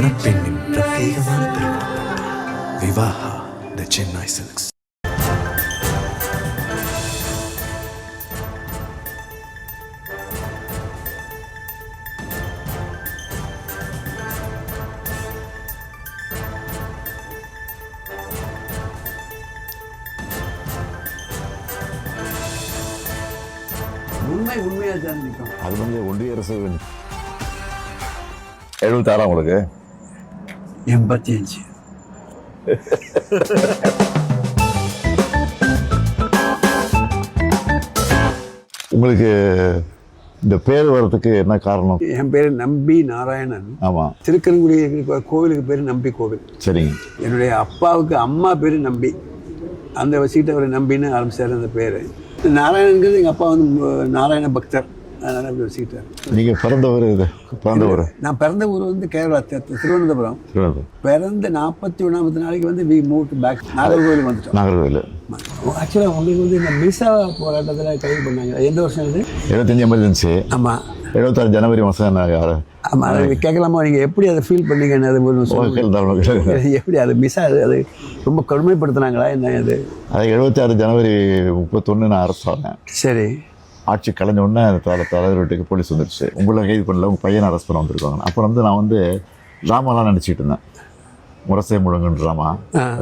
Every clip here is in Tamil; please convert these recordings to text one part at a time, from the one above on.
மணப்பெண்ணின் பிரத்யேகமான திருமணம் விவாஹா தி சென்னை சில்க்ஸ். உண்மையாக தான் நிற்கும். அது வந்து ஒன்றிய அரசு 76 உங்களுக்கு 85. உங்களுக்கு இந்த பேர் வர்றதுக்கு என்ன காரணம்? என் பேர் நம்பி நாராயணன். ஆமாம். திருக்கரங்குடி கோவிலுக்கு பேர் நம்பி கோவில். சரிங்க. என்னுடைய அப்பாவுக்கு அம்மா பேர் நம்பி, அந்த வச்சுக்கிட்டு அவர் நம்பின்னு ஆரம்பிச்சார் அந்த பேர். நாராயணன்கிறது எங்கள் அப்பா வந்து நாராயண பக்தர், அதனால் அப்படி வச்சுக்கிட்டார். நீங்கள் பிறந்த ஊர்? நான் பிறந்த ஊர் வந்து கேரளா, திருவனந்தபுரம். பிறந்த 41 நாளைக்கு வந்து வி மூவ் பேக் நாகர்கோவில் வந்துட்டோம். நாகர்கோவில். ஆக்சுவலாக உங்களுக்கு வந்து இந்த மிசா போராட்டத்தில் கைது பண்ணாங்க. எந்த வருஷம் இது? 75 எமர்ஜென்சி. ஆமாம். 76 ஜனவரி மாதம். ஆமாம், அது கேட்கலாமா? நீங்கள் எப்படி அதை ஃபீல் பண்ணீங்கன்னு அது எப்படி அது மிஸ்ஸா அது ரொம்ப கடுமைப்படுத்தினாங்களா என்ன? அது 76 ஜனவரி 31 நான் அரசு ஆனேன். சரி. ஆட்சி கலைஞ்ச உடனே தலைவர் வீட்டுக்கு போலீஸ் வந்துடுச்சு. உங்களை கைது பண்ணல, உங்கள் பையனை அரெஸ்ட் பண்ண வந்திருக்காங்க. அப்புறம் வந்து நான் வந்து ட்ராமாலாம் நினச்சிட்டு இருந்தேன். முரசை முழங்குன்னு ட்ராமா,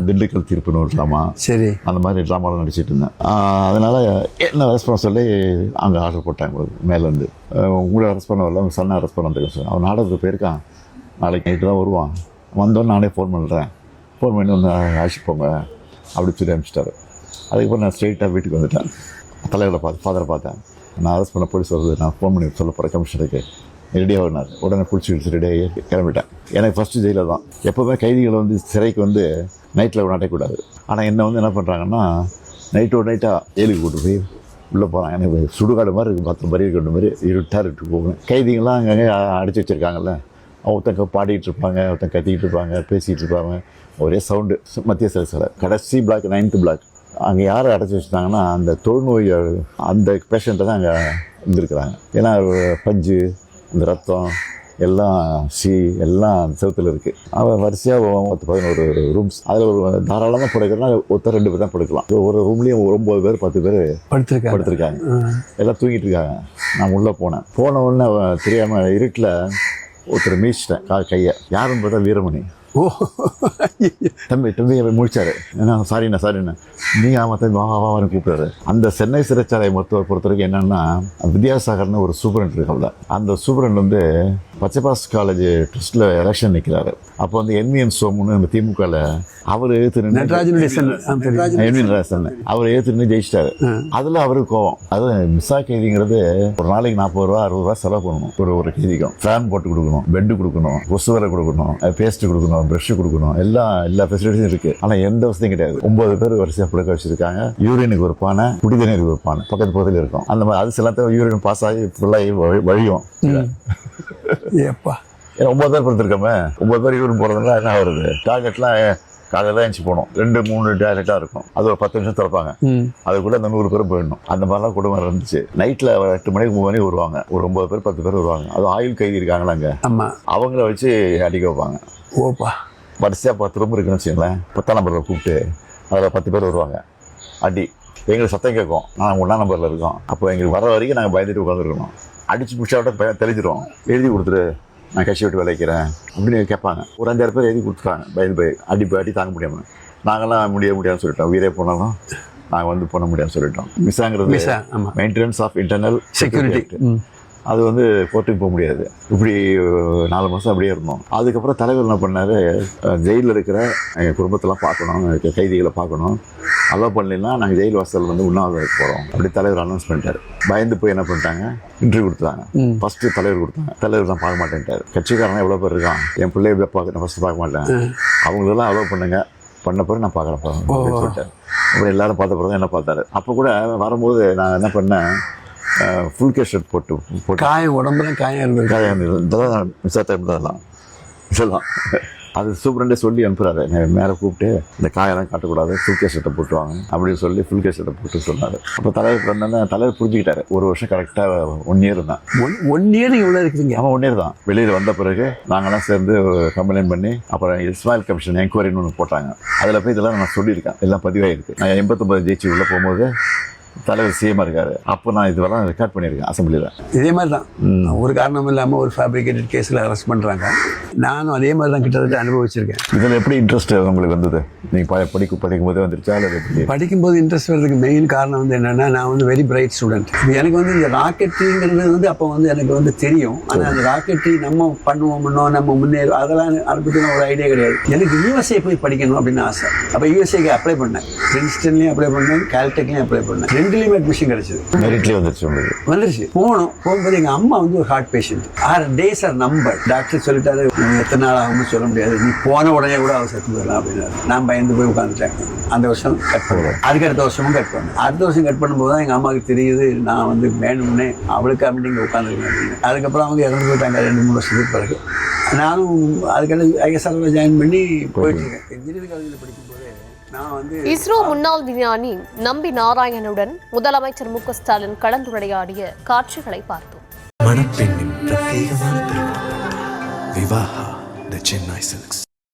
திண்டுக்கல் தீர்ப்புன்னு ஒரு ட்ராமா, சரி, அந்த மாதிரி ட்ராமாலாம் நடிச்சிட்டு இருந்தேன். அதனால் என்ன அரெஸ்ட் பண்ண சொல்லி அங்கே ஆர்டர் போட்டாங்க உங்களுக்கு மேலேருந்து. உங்களை அரெஸ்ட் பண்ண வரல, உங்கள் சன்னை அரெஸ்ட் பண்ண வந்துருக்கேன் சார். அவன் நாடகத்துக்கு போயிருக்கான், நாளைக்கு நைட்டு தான் வருவான், வந்தோன்னு நானே ஃபோன் பண்ணுறேன், ஃபோன் பண்ணி ஒன்று அழைச்சிட்டு போங்க அப்படி சொல்லி அனுப்பிச்சிட்டாரு. அதுக்கப்புறம் நான் ஸ்ட்ரெயிட்டாக வீட்டுக்கு வந்துட்டேன். தலைவரை ஃபாதரை பார்த்தேன். நான் அரெஸ்ட் பண்ண போலீஸ் வருது, நான் ஃபோன் பண்ணி சொல்ல போகிறேன் கமிஷனருக்கு, ரெடியாக வந்தார். உடனே பிடிச்சி ரெடியாக கிளம்பிட்டேன். எனக்கு ஃபஸ்ட்டு ஜெயிலில் தான். எப்போவுமே கைதிகளை வந்து சிறைக்கு வந்து நைட்டில் நடக்கக்கூடாது. ஆனால் என்னை வந்து என்ன பண்ணுறாங்கன்னா, நைட்டாக ஏழுக்கு கூட்டு போய் உள்ளே போகிறான். எனக்கு சுடுகாடு மாதிரி இருக்குது, 10 பறி கொண்டு மாதிரி இருட்டாக போகணும். கைதிகள்லாம் அங்கங்கே அடிச்சு வச்சுருக்காங்கல்ல, ஒருத்தங்க பாடிக்கிட்டு இருப்பாங்க, ஒருத்தங்க கத்திக்கிட்டு இருப்பாங்க, பேசிகிட்டு இருப்பாங்க, ஒரே சவுண்டு. மத்திய சிறை கடைசி பிளாக் 9th பிளாக். அங்கே யாரை அடைச்சி வச்சுட்டாங்கன்னா, அந்த தொழுநோய் அந்த பேஷண்ட்டை தான் அங்கே இருந்திருக்கிறாங்க. ஏன்னா பஞ்சு, இந்த ரத்தம் எல்லாம் எல்லாம் செவத்தில் இருக்குது. அவன் வரிசையாக 11 ரூம்ஸ். அதில் ஒரு தாராளமாக படுக்கிறதுனா ஒருத்தர் 2 பேர் தான் படுக்கலாம். ஒரு ரூம்லேயும் 9 பேர் 10 பேர் படுத்திருக்காங்க. எல்லாம் தூங்கிட்டு இருக்காங்க. நான் உள்ளே போன உடனே தெரியாமல் இருட்டில் ஒருத்தர் மீச்சிட்டேன் கையை. யாருன்னு பார்த்தா வீரமணி. ஓ, தம்பி முடிச்சாரு. ஏன்னா சாரிண்ணா நீங்கள் ஆமாம் தம்பி வான்னு கூப்பிட்டாரு. அந்த சென்னை சிறைச்சாலை மருத்துவர் பொறுத்த வரைக்கும் என்னென்னா, வித்யாசாகர்னு ஒரு சூப்பரண்ட் இருக்காங்க. அந்த சூப்பரண்ட் வந்து பச்சைபாஸ் காலேஜ் ட்ரஸ்ட்டில் எலெக்ஷன் நிற்கிறாரு. அப்போ வந்து என்விஎன் சோமுன்னு நம்ம திமுகவில் அவர் எதிர்த்து அவர் எதிர்த்து ஜெயிச்சிட்டாரு. அதில் அவருக்கு கோவம். அது மிஸ்ஸா கைதிங்கிறது ஒரு நாளைக்கு 40 ரூபா 60 ரூபா செலவு பண்ணணும். ஒரு கைதிக்கும் ஃபேன் போட்டு கொடுக்கணும், பெட்டு கொடுக்கணும், கொசு வரை கொடுக்கணும், பேஸ்ட்டு கொடுக்கணும், ப்ரஷ் கொடுக்கணும், எல்லா ஃபெசிலிட்டிஸும் இருக்குது. ஆனால் எந்த வசதியும் கிடையாது. 9 பேர் வரிசையாக படுக்க வச்சுருக்காங்க. யூரினுக்கு ஒரு பானை, குடிதண்ணீருக்கு ஒரு பானை பக்கத்தில் இருக்கும். அந்த மாதிரி அது சில யூரின் பாஸ் ஆகி ஃபுல்லாகி வழியும். ஏப்பா, ஏன்னா 9 பேர் படுத்துருக்கோமே, 9 பேர் யூரின் போகிறதுனால என்ன வருது? டாய்லெட்லாம் காலையில் தான் எழுச்சி போகணும். 2-3 டாய்லெட்டாக இருக்கும். அது ஒரு 10 நிமிஷம் திறப்பாங்க. அதுக்குள்ளே அந்த 100 பேரும் போயிடணும். அந்த மாதிரிலாம் குடும்பம் இருந்துச்சு. நைட்டில் 8 மணிக்கு 3 மணிக்கு வருவாங்க. ஒரு 9 பேர் 10 பேர் வருவாங்க. அது ஆயுள் கைதி இருக்காங்களா அங்கே, அவங்கள வச்சு அடிக்க வைப்பாங்க. ஓப்பா, வரிசையாக 10 ரூம் இருக்குன்னு வச்சுங்களேன். 10ஆம் நம்பரில் கூப்பிட்டு அதில் 10 பேர் வருவாங்க. அடி எங்களுக்கு சத்தம் கேட்கும். நாங்கள் 1ஆம் நம்பரில் இருக்கோம். அப்போ எங்களுக்கு வர வரைக்கும் நாங்கள் பயந்துட்டு உட்காந்துருக்கணும். அடிச்சு முடிச்சாவிட்ட தெளிஞ்சிடும். எழுதி கொடுத்துரு, நான் கட்சி விட்டு விளைக்கிறேன் அப்படின்னு கேட்பாங்க. ஒரு 5-6 பேர் எழுதி கொடுத்துருக்காங்க. பயந்து அடி தாங்க முடியாமல். நாங்களாம் முடியாதுன்னு சொல்லிட்டோம். உயிரே போனாலும் நாங்கள் வந்து பண்ண முடியாதுன்னு சொல்லிட்டோம். மிஸ்ஸாங்கிறது மெயின்டெனன்ஸ் ஆஃப் இன்டர்னல் செக்யூரிட்டி. அது வந்து கோர்ட்டுக்கு போக முடியாது. இப்படி 4 மாதம் அப்படியே இருந்தோம். அதுக்கப்புறம் தலைவர் என்ன பண்ணார், ஜெயிலில் இருக்கிற எங்கள் குடும்பத்தெல்லாம் பார்க்கணும், கைதிகளை பார்க்கணும், அலோவ் பண்ணலைன்னா நாங்கள் ஜெயில் வாசல் வந்து உண்ணாவிரதம் வைக்க போகிறோம் அப்படி தலைவர் அனௌன்ஸ் பண்ணிட்டார். பயந்து போய் என்ன பண்ணிட்டாங்க, இன்டர்வியூ கொடுத்தாங்க. ஃபஸ்ட்டு தலைவர் கொடுத்தாங்க. தலைவர் தான் பார்க்க மாட்டேன்ட்டார். கட்சிக்காரனா எவ்வளோ பேர் இருக்கான், என் பிள்ளைய நான் ஃபஸ்ட்டு பார்க்க மாட்டேன், அவங்களெல்லாம் அலோவ் பண்ண பிறகு நான் பார்க்குறேன் அப்படின்னு சொல்லிட்டார். அப்புறம் எல்லாரும் பார்த்த பிறகு என்ன பார்த்தாரு. அப்போ கூட வரும்போது நான் என்ன பண்ணேன், ஃபுல் கேர் ஷர்ட் போட்டு காயம் உடம்புல காயம் இருந்தது. இதெல்லாம் மிஸ்ஸா டைம் தான் இதெல்லாம் அது சூப்பரண்டே சொல்லி அனுப்புறாரு, மேலே கூப்பிட்டு இந்த காயெல்லாம் காட்டக்கூடாது, ஃபுல் கேஸ் சட்டை போட்டுவாங்க அப்படின்னு சொல்லி ஃபுல் கேஸ் சட்டை போட்டு சொன்னார். அப்போ தலைவர் பண்ணோன்னா தலைவர் புரிஞ்சுக்கிட்டாரு. ஒரு வருஷம் கரெக்டாக 1 இயர் தான். 1 இயர் இவ்வளோ இருக்குதுங்க. ஆமாம் 1 இயர் தான். வெளியில் வந்த பிறகு நாங்கள்லாம் சேர்ந்து கம்ப்ளைண்ட் பண்ணி அப்புறம் இஸ்மாயில் கமிஷன் என்கொயரின்னு ஒன்று போட்டாங்க. அதில் போய் இதெல்லாம் நான் சொல்லியிருக்கேன், எல்லாம் பதிவாயிருக்கு. நான் 89 ஜெயிச்சு உள்ளே போகும்போது தலைவர் சிஎம்மாக இருக்காரு. அப்போ நான் இதுவெல்லாம் ரெக்கார்ட் பண்ணியிருக்கேன் அசம்பிளியில். இதே மாதிரி தான் ஒரு காரணம் இல்லாமல் ஒரு ஃபேப்ரிகேட்டட் கேஸில் அரெஸ்ட் பண்ணுறாங்க. நானும் அதே மாதிரி தான் கிட்டத்தட்ட அனுபவிச்சிருக்கேன். இதில் எப்படி இன்ட்ரெஸ்ட் உங்களுக்கு வந்தது? நீங்கள் படிக்கும் போதே வந்துருச்சா இல்லை எப்படி? படிக்கும்போது இன்ட்ரெஸ்ட் வர்றதுக்கு மெயின் காரணம் வந்து என்னென்னா, நான் வந்து வெரி பிரைட் ஸ்டூடெண்ட். எனக்கு வந்து இந்த ராக்கெட்ரிங்கிறது வந்து அப்போ வந்து எனக்கு வந்து தெரியும். ஆனால் அந்த ராக்கெட்ரி நம்ம பண்ணுவோம்னோ நம்ம முன்னேறும் அதெல்லாம் அதை பற்றின ஒரு ஐடியா கிடையாது. எனக்கு யூஎஸ்ஏ போய் படிக்கணும் அப்படின்னு ஆசை. அப்போ யூஎஸ்ஏக்கு அப்ளை பண்ணேன், பிரின்ஸ்டன்லேயும் அப்ளை பண்ணேன், கால்டெக்லேயும் அப்ளை பண்ணேன். 2லேயுமே அட்மிஷன் கிடைச்சது. மெரிட்லேயே வந்துருச்சு உங்களுக்கு? வந்துருச்சு. போகும்போது எங்கள் அம்மா வந்து ஒரு ஹார்ட் பேஷண்ட். 6 days ஆர் நம்பர். டாக்டர் சொல்லிட்டாரு, எத்தனை நாள் ஆகும்னு சொல்ல முடியாது, நீ போன உடனே கூட அவர் செத்து போயிடலாம் அப்படின்னாரு. நான் பயந்து போய் உட்காந்துட்டேன். அந்த வருஷம் கட் பண்ணுவேன், அதுக்கு அடுத்த வருஷமும் கட் பண்ணேன். அடுத்த வருஷம் கட் பண்ணும்போது தான் எங்கள் அம்மாவுக்கு தெரியுது நான் வந்து வேணும்னே அவளுக்கு அப்படி இங்கே உட்காந்துருக்கேன் அப்படின்னு. அதுக்கப்புறம் அவங்க இறந்து போயிட்டாங்க 2-3 வருஷத்துக்கு பிறகு. நானும் அதுக்கடுத்து ஐஎஸ்ஆர்ல ஜாயின் பண்ணி போயிட்டு இருக்கேன். இன்ஜினியரிங் காலேஜில் படிக்கும்போது நான் வந்து இஸ்ரோ முன்னாள் விஞ்ஞானி நம்பி நாராயணனுடன் முதலமைச்சர் மு.க. ஸ்டாலின் கலந்துரையாடிய காட்சிகளை பார்த்தோம். மணப்பெண்ணின் பிரத்யேகமான திருமணம் விவாஹா தி சென்னை சில்க்ஸ்.